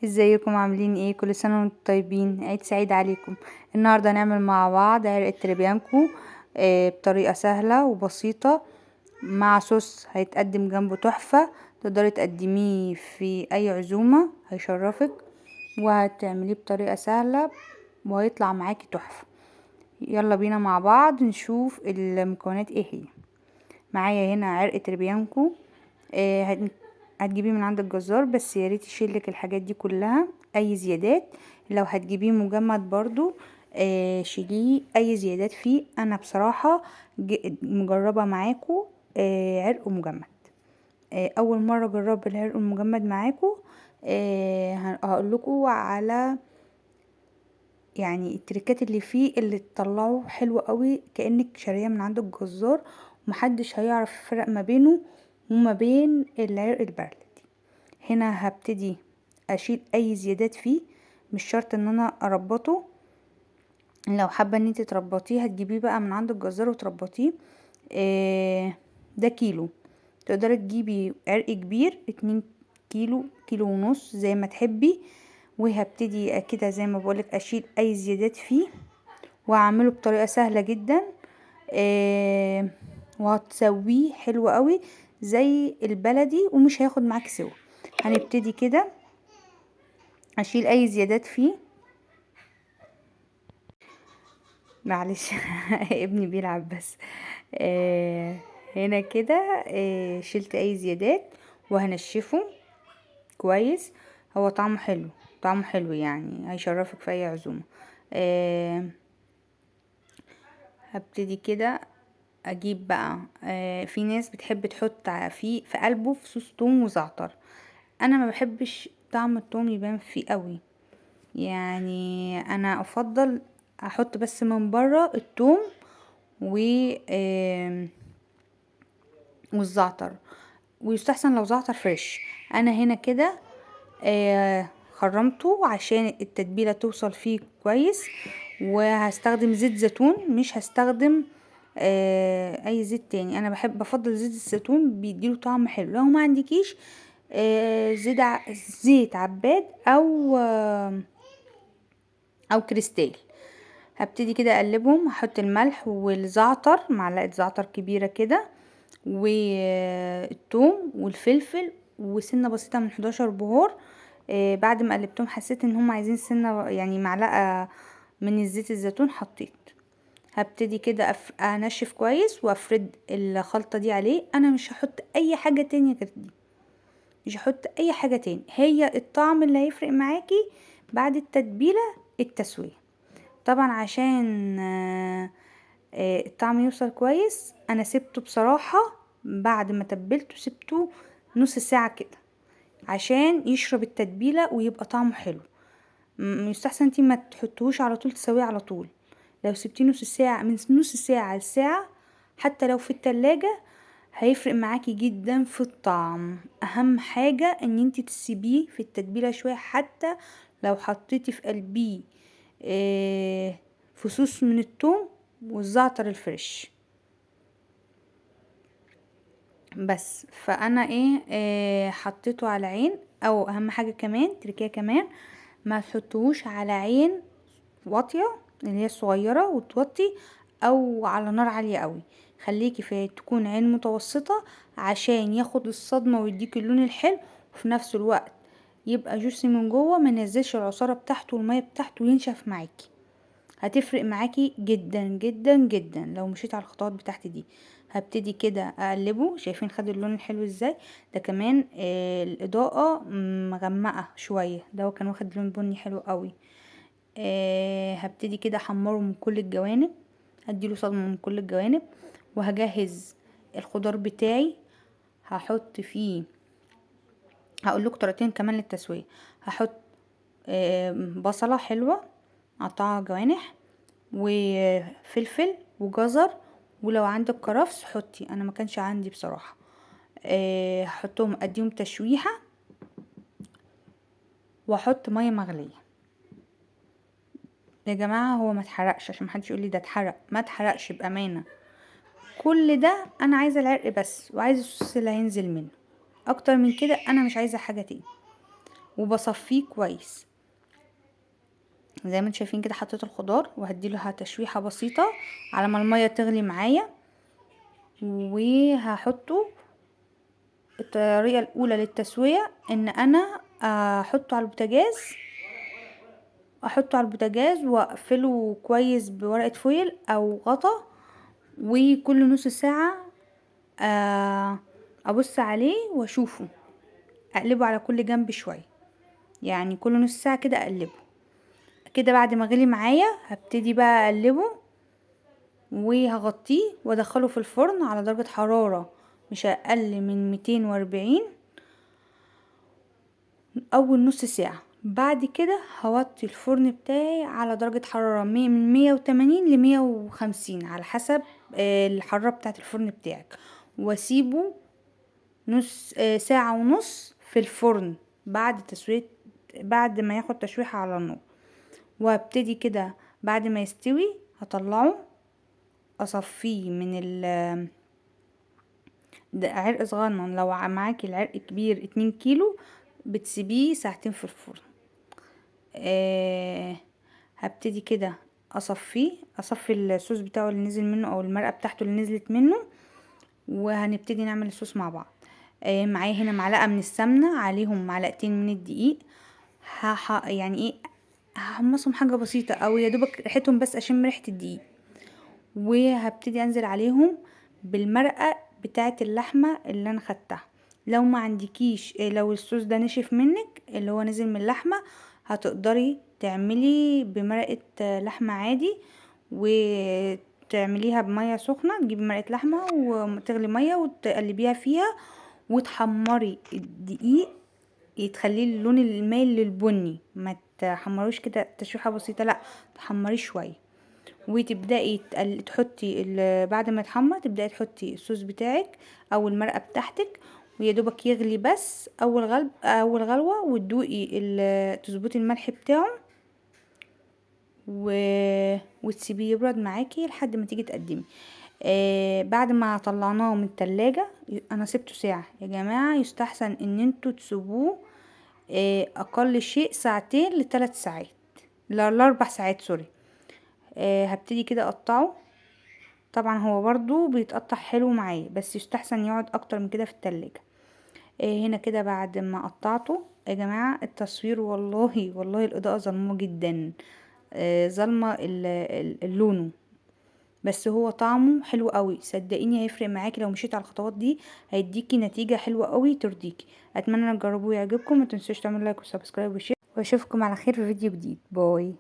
ازيكم عاملين ايه؟ كل سنه وانتم طيبين، عيد سعيد عليكم. النهارده هنعمل مع بعض عرق تريبيانكو بطريقه سهله وبسيطه، مع صوص هيتقدم جنبه تحفه. تقدري تقدميه في اي عزومه هيشرفك، وهتعمليه بطريقه سهله وهيطلع معاكي تحفه. يلا بينا مع بعض نشوف المكونات ايه هي. معايا هنا عرق تريبيانكو، هتجيبيه من عند الجزار، بس يا ريت يشيلك الحاجات دي كلها، اي زيادات. لو هتجيبيه مجمد برضو شيليه اي زيادات فيه. انا بصراحة مجربة معاكو عرق مجمد، اول مرة اجرب العرق المجمد معاكو. هقول لكم على يعني التركات اللي فيه اللي تطلعه حلو قوي، كأنك شاريه من عند الجزار، ومحدش هيعرف يفرق ما بينه وما بين العرق البلدي. هنا هبتدي اشيل اي زيادات فيه، مش شرط ان انا اربطه. لو حابه ان انت تربطيه هتجيبيه بقى من عند الجزار وتربطيه. ده كيلو، تقدري تجيبي عرق كبير 2 كيلو، كيلو ونص زي ما تحبي. وهبتدي كده زي ما بقولك اشيل اي زيادات فيه، واعمله بطريقه سهله جدا. وهتسويه حلو قوي زي البلدي، ومش هياخد معاك سوا. هنبتدي كده اشيل اي زيادات فيه. معلش ابني بيلعب بس. هنا كده شلت اي زيادات، وهنشفه كويس. هو طعمه حلو، طعمه حلو يعني هيشرفك في اي عزومة. هبتدي كده اجيب بقى في ناس بتحب تحط في قلبه فصوص توم وزعتر. انا ما بحبش طعم التوم يبان فيه قوي، يعني انا افضل احط بس من بره التوم و والزعتر، ويستحسن لو زعتر فريش. انا هنا كده خرمته عشان التتبيله توصل فيه كويس. وهستخدم زيت زيتون، مش هستخدم اي زيت تاني. انا بفضل زيت الزيتون، بيديله طعم حلو. لو ما عندكيش زيت عباد او كريستال. هبتدي كده اقلبهم، هحط الملح والزعتر، معلقه زعتر كبيره كده، والثوم والفلفل، وسنه بسيطه من 11 بهار. بعد ما قلبتهم حسيت ان هم عايزين سنه، يعني معلقه من الزيت الزيتون حطيت. هبتدي كده انشف كويس وافرد الخلطه دي عليه. انا مش هحط اي حاجه تانية غير دي، مش هحط اي حاجه تاني. هي الطعم اللي هيفرق معاكي بعد التتبيله التسويه. طبعا عشان الطعم يوصل كويس، انا سبته بصراحة بعد ما تبلته، سبته نص ساعة كده عشان يشرب التتبيلة ويبقى طعمه حلو. يستحسن انتي ما تحطوش على طول، تسويه على طول. لو سبتيه نص ساعة، من نص ساعة لساعة، حتى لو في التلاجة، هيفرق معاكي جدا في الطعم. اهم حاجة ان انتي تسيبيه في التتبيلة شوية، حتى لو حطيتي في قلبيه فصوص من الثوم والزعتر الفريش. بس فانا حطيته على عين، او اهم حاجة كمان تركية كمان، ما تحطوش على عين واطية اللي هي الصغيرة وتوطي، او على نار عالية قوي. خليكي في تكون عين متوسطة عشان ياخد الصدمة ويديك اللون الحلو، وفي نفس الوقت يبقى جوسي من جوه، ما ينزلش العصارة بتاعته والمية بتاعته وينشف معاكي. هتفرق معاكي جدا جدا جدا لو مشيت على الخطوات بتاعتي دي. هبتدي كده اقلبه، شايفين خد اللون الحلو ازاي؟ ده كمان الاضاءة مغمقة شوية، ده هو كان واخد لون بني حلو قوي. هبتدي كده احمره من كل الجوانب، هديله صدمة من كل الجوانب. وهجهز الخضار بتاعي، هحط فيه، هقول لكم طريقتين كمان للتسوية. هحط بصلة حلوة قطعها جوانح، وفلفل وجزر، ولو عندك كرفس حطي، انا ما كانش عندي بصراحة. هحطهم اديهم تشويحة، واحط مية مغلية. يا جماعة هو ما اتحرقش، عشان محدش يقول لي ده اتحرق، ما اتحرقش بامانة. كل ده انا عايزة العرق بس، وعايزة الصوص اللي هينزل منه. اكتر من كده انا مش عايزة حاجة تاني. وبصفيه كويس زي ما انتم شايفين كده. حطيت الخضار وهديله تشويحه بسيطه على ما الميه تغلي معايا، وهحطه. الطريقه الاولى للتسويه ان انا احطه على البوتاجاز واقفله كويس بورقه فويل او غطا، وكل نص ساعه ابص عليه واشوفه، اقلبه على كل جنب شويه، يعني كل نص ساعه كده اقلبه كده. بعد ما غلي معايا هبتدي بقى اقلبه وهغطيه وادخله في الفرن على درجه حراره مش اقل من 240 اول نص ساعه. بعد كده هوطي الفرن بتاعي على درجه حراره من 180 ل 150 على حسب الحراره بتاعه الفرن بتاعك، واسيبه نص ساعه ونص في الفرن بعد ما ياخد تشويحه على النار. وابتدي كده بعد ما يستوي هطلعه اصفيه من ده عرق صغنن. لو معاكي العرق كبير 2 كيلو بتسيبيه ساعتين في الفرن. هبتدي كده اصفي الصوص بتاعه اللي نزل منه او المرقه بتاعته اللي نزلت منه، وهنبتدي نعمل الصوص مع بعض. معايا هنا معلقه من السمنه، عليهم معلقتين من الدقيق. يعني ايه، هحمصهم حاجه بسيطه او يا دوبك ريحتهم بس اشم ريحه الدقيق. وهبتدي انزل عليهم بالمرقه بتاعه اللحمه اللي انا خدتها. لو ما عندكيش لو الصوص ده نشف منك اللي هو نزل من اللحمه، هتقدري تعملي بمرقه لحمه عادي وتعمليها بميه سخنه. تجيبي مرقه لحمه وتغلي ميه وتقلبيها فيها وتحمري الدقيق تخليه اللون المايل للبني، ما تحمروش كده تشويحه بسيطه، لا تحمريه شويه. وتبداي تحطي بعد ما يتحمر تبداي تحطي الصوص بتاعك او المرقه بتاعتك، ويا دوبك يغلي بس اول غلوه، وتدوقي تظبطي الملح بتاعه وتسيبيه يبرد معاكي لحد ما تيجي تقدمي. بعد ما طلعناه من التلاجة انا سبته ساعه يا جماعه. يستحسن ان انتوا تسيبوه اقل شيء ساعتين ل3 ساعات، ل4 ساعات سوري. هبتدي كده اقطعه. طبعا هو برضو بيتقطع حلو معايا بس يستحسن يقعد اكتر من كده في التلاجة. هنا كده بعد ما قطعته يا جماعة التصوير والله الاضاءة ظلمه جدا، ظلمة اللونه، بس هو طعمه حلو قوي. صدقيني هيفرق معاكي لو مشيت على الخطوات دي، هيديكي نتيجة حلوة قوي ترضيكي. اتمنى ان تجربوه ويعجبكم. ما تنسوش تعملوا لايك وسبسكرايب وشير، واشوفكم على خير في فيديو جديد. باي.